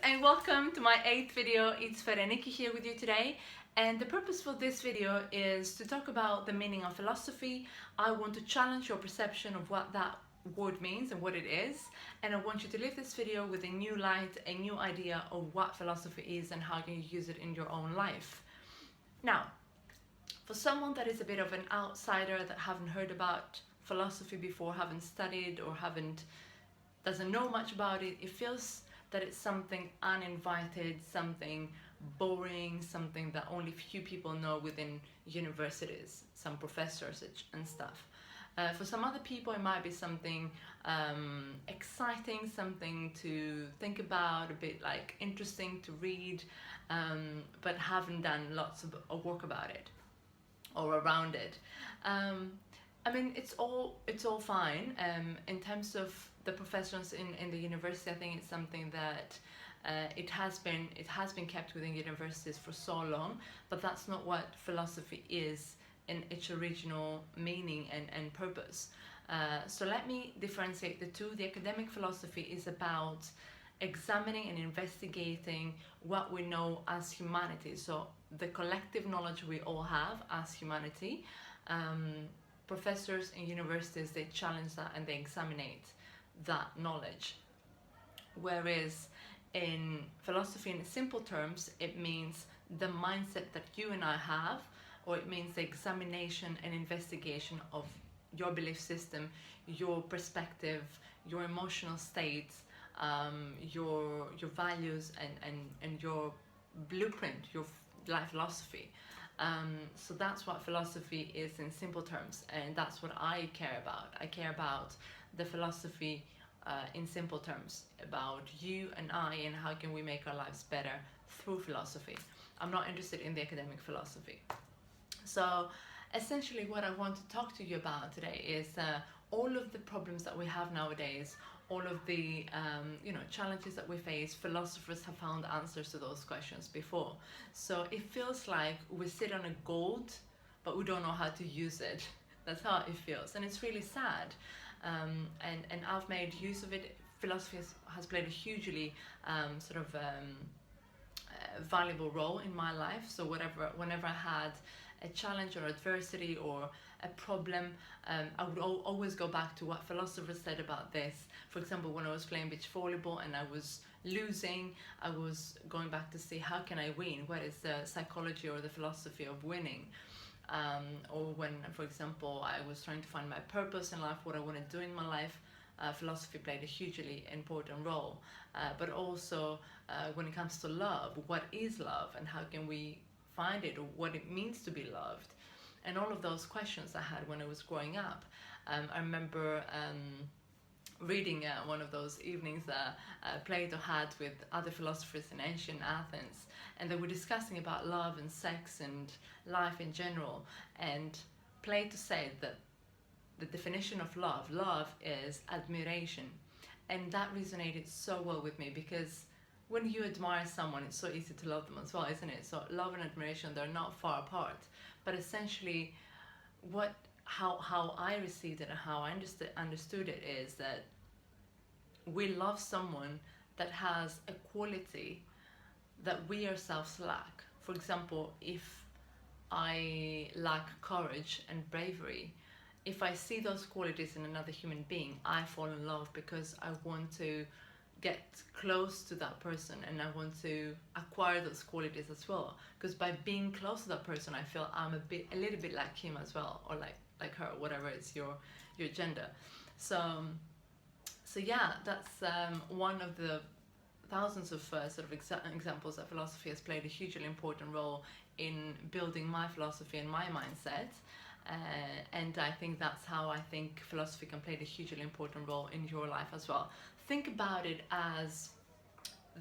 and welcome to my 8th video. It's Ferenike here with you today, and the purpose for this video is to talk about the meaning of philosophy. I want to challenge your perception of what that word means and what it is, and I want you to leave this video with a new light, a new idea of what philosophy is and how you can use it in your own life. Now, for someone that is a bit of an outsider, that haven't heard about philosophy before, haven't studied or doesn't know much about it, it feels that it's something uninvited, something boring, something that only few people know within universities, some professors and stuff. For some other people, it might be something exciting, something to think about, a bit like interesting to read, but haven't done lots of work about it or around it. I mean, it's all fine. In terms of the professions in the university, I think it's something that it has been kept within universities for so long, but that's not what philosophy is in its original meaning and purpose. So let me differentiate the two. The academic philosophy is about examining and investigating what we know as humanity, so the collective knowledge we all have as humanity. Professors in universities, they challenge that and they examine that knowledge. Whereas in philosophy, in simple terms, it means the mindset that you and I have, or it means the examination and investigation of your belief system, your perspective, your emotional states, your values and your blueprint, your life philosophy. So that's what philosophy is in simple terms, and that's what I care about. I care about the philosophy in simple terms, about you and I, and how can we make our lives better through philosophy. I'm not interested in the academic philosophy. So essentially what I want to talk to you about today is all of the problems that we have nowadays, all of the challenges that we face. Philosophers have found answers to those questions before. So it feels like we sit on a gold, but we don't know how to use it. That's how it feels, and it's really sad. And I've made use of it. Philosophy has played a hugely valuable role in my life. So whenever I had a challenge or adversity or a problem, I would always go back to what philosophers said about this. For example, when I was playing beach volleyball and I was losing, I was going back to see how can I win, what is the psychology or the philosophy of winning. Or when, for example, I was trying to find my purpose in life, what I want to do in my life, philosophy played a hugely important role. But also when it comes to love, what is love and how can we find it, or what it means to be loved, and all of those questions I had when I was growing up. I remember reading one of those evenings that Plato had with other philosophers in ancient Athens, and they were discussing about love and sex and life in general. And Plato said that the definition of love is admiration, and that resonated so well with me, because when you admire someone, it's so easy to love them as well, isn't it? So love and admiration, they're not far apart. But essentially, how I received it and how I understood it is that we love someone that has a quality that we ourselves lack. For example, if I lack courage and bravery, if I see those qualities in another human being, I fall in love, because I want to get close to that person and I want to acquire those qualities as well, because by being close to that person, I feel I'm a little bit like him as well, or like her, whatever is your gender. So yeah, that's one of the thousands of examples that philosophy has played a hugely important role in building my philosophy and my mindset. And I think that's how I think philosophy can play a hugely important role in your life as well. Think about it as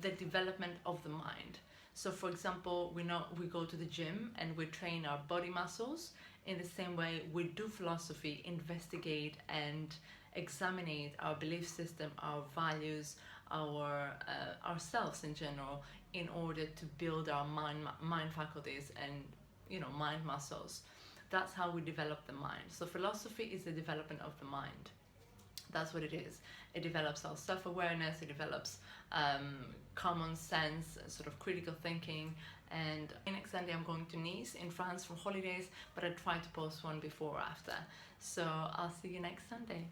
the development of the mind. So for example, we go to the gym and we train our body muscles. In the same way, we do philosophy, investigate and examine our belief system, our values, ourselves in general, in order to build our mind faculties and mind muscles. That's how we develop the mind. So philosophy is the development of the mind. That's what it is. It develops our self-awareness, it develops common sense, sort of critical thinking. And next Sunday I'm going to Nice in France for holidays, but I try to post one before or after. So I'll see you next Sunday.